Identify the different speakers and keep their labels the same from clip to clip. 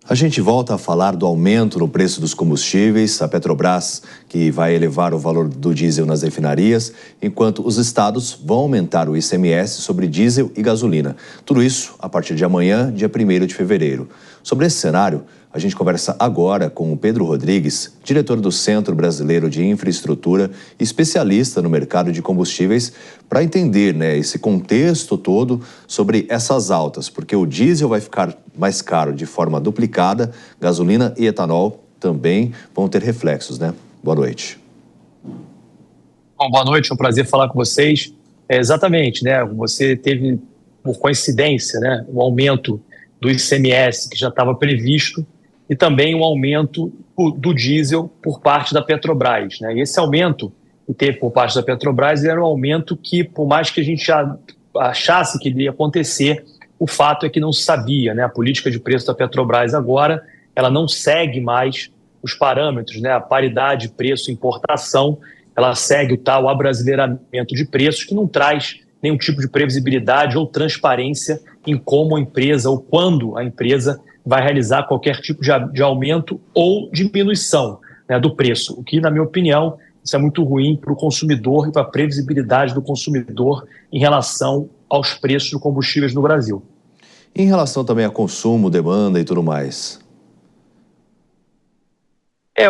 Speaker 1: A gente volta a falar do aumento no preço dos combustíveis, a Petrobras, que vai elevar o valor do diesel nas refinarias, enquanto os estados vão aumentar o ICMS sobre diesel e gasolina. Tudo isso a partir de amanhã, dia 1º de fevereiro. Sobre esse cenário, a gente conversa agora com o Pedro Rodrigues, diretor do Centro Brasileiro de Infraestrutura, especialista no mercado de combustíveis, para entender, esse contexto todo sobre essas altas, porque o diesel vai ficar mais caro de forma duplicada, gasolina e etanol também vão ter reflexos, Boa noite.
Speaker 2: Bom, boa noite, é um prazer falar com vocês. Exatamente, você teve, por coincidência, o aumento do ICMS que já estava previsto e também um aumento do diesel por parte da Petrobras. E esse aumento que teve por parte da Petrobras era um aumento que, por mais que a gente já achasse que iria acontecer, o fato é que não se sabia. A política de preço da Petrobras agora, ela não segue mais os parâmetros, a paridade preço-importação, ela segue o tal abrasileiramento de preços, que não traz nenhum tipo de previsibilidade ou transparência em como a empresa ou quando a empresa vai realizar qualquer tipo de aumento ou diminuição do preço, o que, na minha opinião, isso é muito ruim para o consumidor e para a previsibilidade do consumidor em relação aos preços de combustíveis no Brasil.
Speaker 1: Em relação também a consumo, demanda e tudo mais?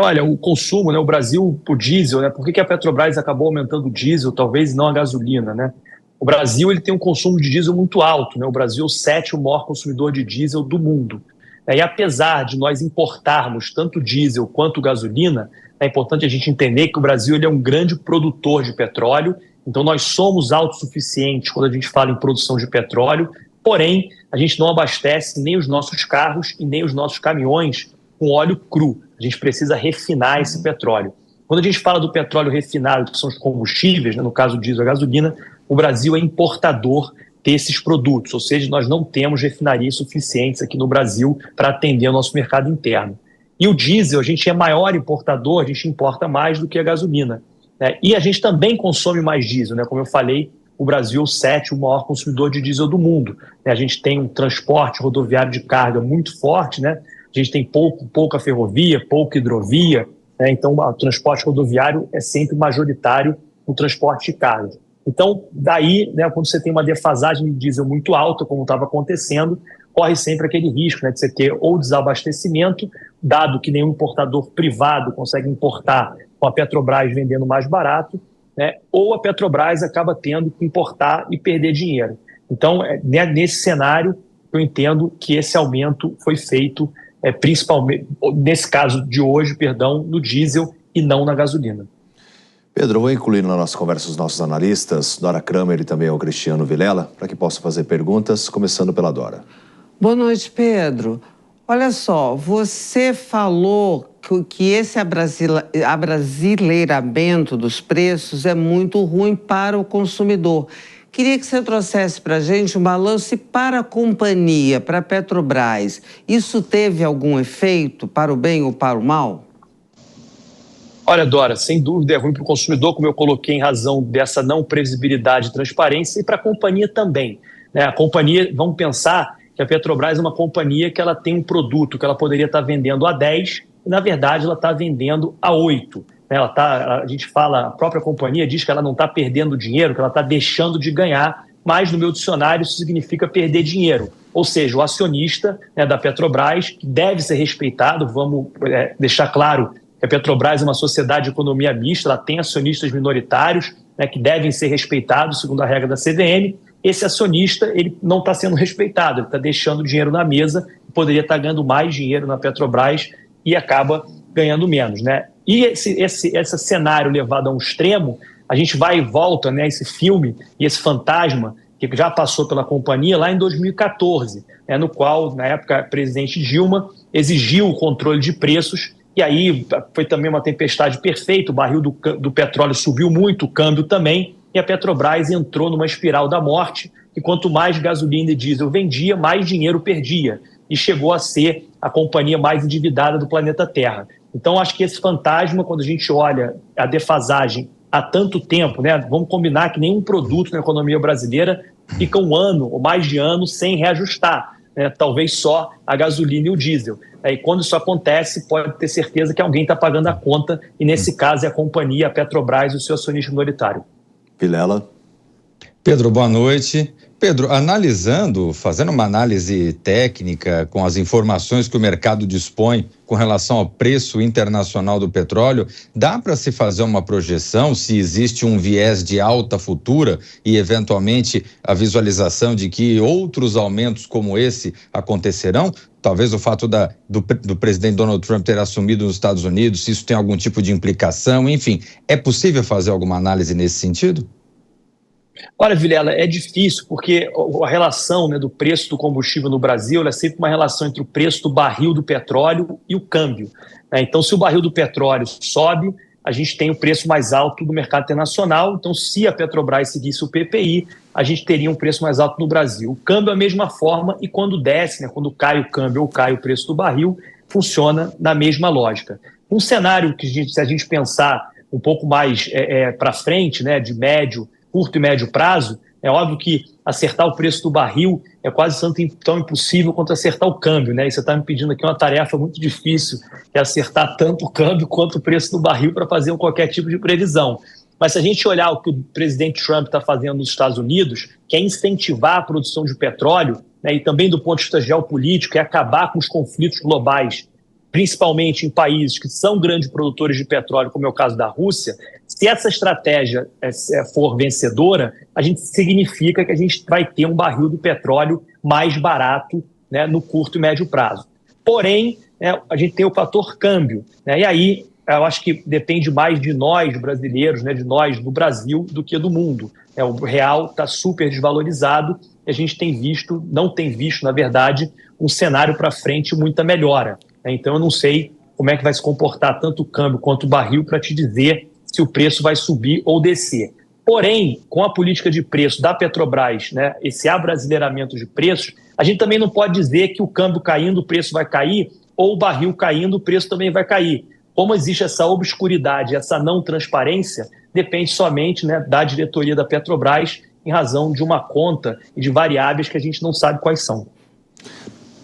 Speaker 2: Olha, o consumo, o Brasil, o diesel, por que a Petrobras acabou aumentando o diesel, talvez não a gasolina, O Brasil ele tem um consumo de diesel muito alto, O Brasil é o 7º maior consumidor de diesel do mundo. E apesar de nós importarmos tanto diesel quanto gasolina, é importante a gente entender que o Brasil ele é um grande produtor de petróleo, então nós somos autossuficientes quando a gente fala em produção de petróleo, porém a gente não abastece nem os nossos carros e nem os nossos caminhões com óleo cru. A gente precisa refinar esse petróleo. Quando a gente fala do petróleo refinado, que são os combustíveis, no caso o diesel e a gasolina, o Brasil é importador desses produtos, ou seja, nós não temos refinarias suficientes aqui no Brasil para atender o nosso mercado interno. E o diesel, a gente é maior importador, a gente importa mais do que a gasolina. E a gente também consome mais diesel, como eu falei, o Brasil é o 7º maior consumidor de diesel do mundo. A gente tem um transporte rodoviário de carga muito forte, a gente tem pouca ferrovia, pouca hidrovia, então o transporte rodoviário é sempre majoritário no transporte de carga. Então, daí, quando você tem uma defasagem de diesel muito alta, como estava acontecendo, corre sempre aquele risco de você ter ou desabastecimento, dado que nenhum importador privado consegue importar com a Petrobras vendendo mais barato, ou a Petrobras acaba tendo que importar e perder dinheiro. Então, nesse cenário, eu entendo que esse aumento foi feito, principalmente, nesse caso de hoje, no diesel e não na gasolina.
Speaker 1: Pedro, eu vou incluir na nossa conversa os nossos analistas, Dora Kramer e também o Cristiano Vilela, para que possam fazer perguntas, começando pela Dora.
Speaker 3: Boa noite, Pedro. Olha só, você falou que esse abrasileiramento dos preços é muito ruim para o consumidor. Queria que você trouxesse para a gente um balanço para a companhia, para a Petrobras. Isso teve algum efeito para o bem ou para o mal?
Speaker 2: Olha, Dora, sem dúvida é ruim para o consumidor, como eu coloquei, em razão dessa não previsibilidade e transparência, e para a companhia também. A companhia, vamos pensar que a Petrobras é uma companhia que ela tem um produto que ela poderia estar vendendo a 10 e, na verdade, ela está vendendo a 8. A gente fala, a própria companhia diz que ela não está perdendo dinheiro, que ela está deixando de ganhar, mas no meu dicionário isso significa perder dinheiro. Ou seja, o acionista da Petrobras, que deve ser respeitado, vamos deixar claro que a Petrobras é uma sociedade de economia mista, ela tem acionistas minoritários que devem ser respeitados segundo a regra da CVM. Esse acionista ele não está sendo respeitado, ele está deixando dinheiro na mesa, poderia estar ganhando mais dinheiro na Petrobras e acaba ganhando menos. E esse cenário levado a um extremo, a gente vai e volta, esse filme e esse fantasma que já passou pela companhia lá em 2014, no qual, na época, a presidente Dilma exigiu o controle de preços. E aí foi também uma tempestade perfeita, o barril do petróleo subiu muito, o câmbio também, e a Petrobras entrou numa espiral da morte, e quanto mais gasolina e diesel vendia, mais dinheiro perdia, e chegou a ser a companhia mais endividada do planeta Terra. Então, acho que esse fantasma, quando a gente olha a defasagem há tanto tempo, vamos combinar que nenhum produto na economia brasileira fica um ano ou mais de ano sem reajustar. né, talvez só a gasolina e o diesel. E quando isso acontece, pode ter certeza que alguém está pagando a conta, e nesse caso é a companhia, a Petrobras, o seu acionista minoritário.
Speaker 1: Vilela.
Speaker 4: Pedro, boa noite. Pedro, fazendo uma análise técnica com as informações que o mercado dispõe com relação ao preço internacional do petróleo, dá para se fazer uma projeção se existe um viés de alta futura e, eventualmente, a visualização de que outros aumentos como esse acontecerão? Talvez o fato do presidente Donald Trump ter assumido nos Estados Unidos, se isso tem algum tipo de implicação, enfim, é possível fazer alguma análise nesse sentido?
Speaker 2: Olha, Vilela, é difícil porque a relação, né, do preço do combustível no Brasil é sempre uma relação entre o preço do barril do petróleo e o câmbio, né? Então, se o barril do petróleo sobe, a gente tem o preço mais alto do mercado internacional. Então, se a Petrobras seguisse o PPI, a gente teria um preço mais alto no Brasil. O câmbio é a mesma forma e quando desce, né, quando cai o câmbio ou cai o preço do barril, funciona na mesma lógica. Um cenário que, se a gente pensar um pouco mais para frente, né, de curto e médio prazo, é óbvio que acertar o preço do barril é quase tão impossível quanto acertar o câmbio, né? E você está me pedindo aqui uma tarefa muito difícil, que é acertar tanto o câmbio quanto o preço do barril para fazer qualquer tipo de previsão. Mas se a gente olhar o que o presidente Trump está fazendo nos Estados Unidos, que é incentivar a produção de petróleo, né, e também do ponto de vista geopolítico, é acabar com os conflitos globais, principalmente em países que são grandes produtores de petróleo, como é o caso da Rússia. Se essa estratégia for vencedora, a gente significa que a gente vai ter um barril do petróleo mais barato, né, no curto e médio prazo. Porém, né, a gente tem o fator câmbio, né, e aí eu acho que depende mais de nós brasileiros, né, de nós do Brasil, do que do mundo. O real está super desvalorizado e a gente não tem visto, na verdade, um cenário para frente muita melhora. Então eu não sei como é que vai se comportar tanto o câmbio quanto o barril para te dizer se o preço vai subir ou descer. Porém, com a política de preço da Petrobras, né, esse abrasileiramento de preços, a gente também não pode dizer que o câmbio caindo o preço vai cair ou o barril caindo o preço também vai cair. Como existe essa obscuridade, essa não transparência, depende somente, né, da diretoria da Petrobras em razão de uma conta e de variáveis que a gente não sabe quais são.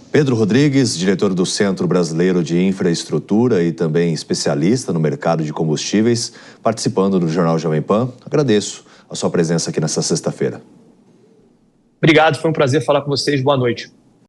Speaker 1: Pedro Rodrigues, diretor do Centro Brasileiro de Infraestrutura e também especialista no mercado de combustíveis, participando do Jornal Jovem Pan. Agradeço a sua presença aqui nessa sexta-feira.
Speaker 2: Obrigado, foi um prazer falar com vocês. Boa noite.